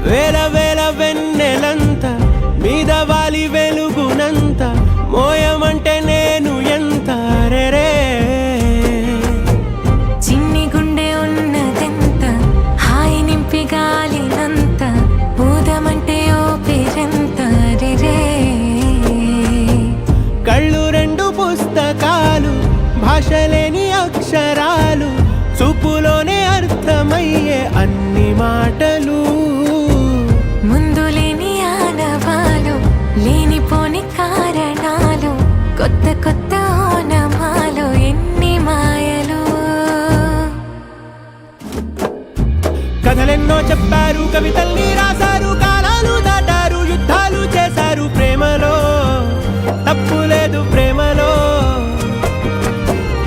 వేల వేల వెన్నెలంత మీద వాలి వెలుగునంత మోయమంటే నేను ఎంత రే చిన్ని గుండె ఉన్నదెంత హాయి నింపి గాలినంత ఊదమంటే ఓ పేరెంత రే కళ్ళు రెండు పుస్తకాలు భాషలేని అక్షరాలు చూపులోనే అర్థమయ్యే అన్ని మాటలు ముందు లేని ఆనవాలు లేనిపోని కారణాలు కొత్త కొత్త ఓనమాలు ఎన్ని మాయలు కథలెన్నో చెప్పారు కవితల్ని రాశారు కాలాలు దాటారు యుద్ధాలు చేశారు ప్రేమలో తప్పు లేదు ప్రేమలో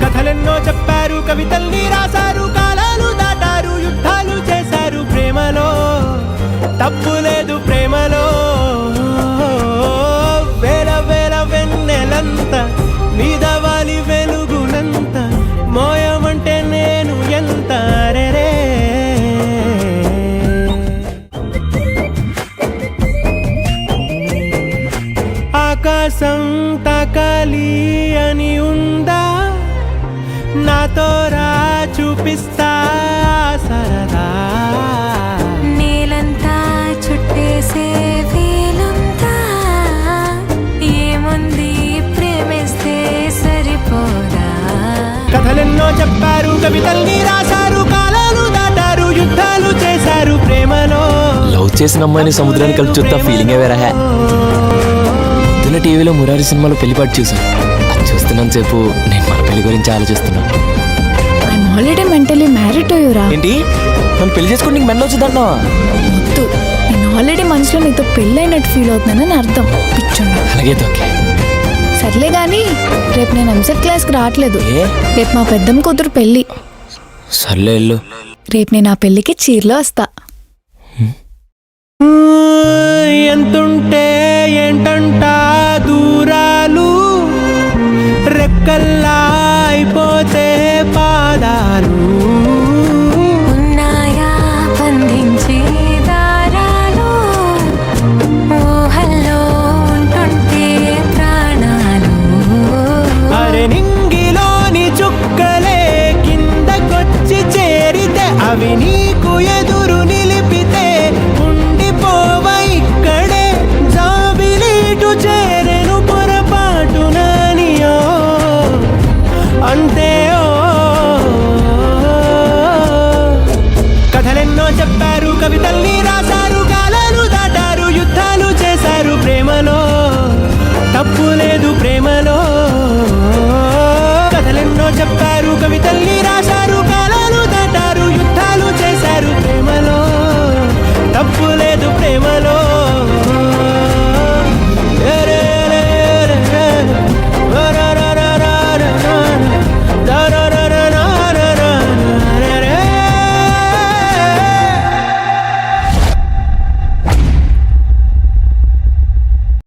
కథలెన్నో చెప్పారు కవితల్ని రాశారు కాలాలు దాటారు యుద్ధాలు చేశారు ప్రేమలో తప్పు లేదు ప్రేమలో వేల వేల వెన్నెలంత మీద వాలి వెలుగునంత మోయమంటే నేను ఎంత రే ఆకాశం తాకాలి అని ఉందా నాతో రా చూపిస్తా సరదా నేలంతా చుట్టేసే వీలుందా ఏముంది ప్రేమిస్తే సరిపోదా కథలెన్నో చెప్పారు కవితల్ని రాశారు కాలాలు దాటారు యుద్ధాలు చేశారు ప్రేమలో లవ్ చేసిన అమ్మాయిని సముద్రాన్ని కలిపి చూస్తా ఫీలింగే వేరే పొద్దున్న టీవీలో మురారి సినిమాలో పెళ్లిపాటు చూసాను అది చూస్తున్నంత సేపు నేను మన పెళ్లి గురించి ఆలోచిస్తున్నా. I'm already mentally married to you రా. ఏంటి నన్ను పెళ్లి చేసుకుని నీకు మెంటల్ వచ్చిందంటున్నావా? వద్దు, నేను ఆల్రెడీ మనసులో నీతో పెళ్ళైనట్టు ఫీల్ అవుతున్నానని అర్థం. పిచ్చోడా. అలాగే ఓకే సర్లే కానీ రేపు నేను ఎంసెట్ క్లాస్కి రావట్లేదు. ఏ? రేపు మా పెద్దమ్మ కూతురు పెళ్ళి. సర్లే వెళ్ళు. రేపు నేను ఆ పెళ్ళికి చీరలో వస్తా. ఎంతుంటే ఏంటంట దూరాలు రెక్కల్లా అయిపోతే పాదాలు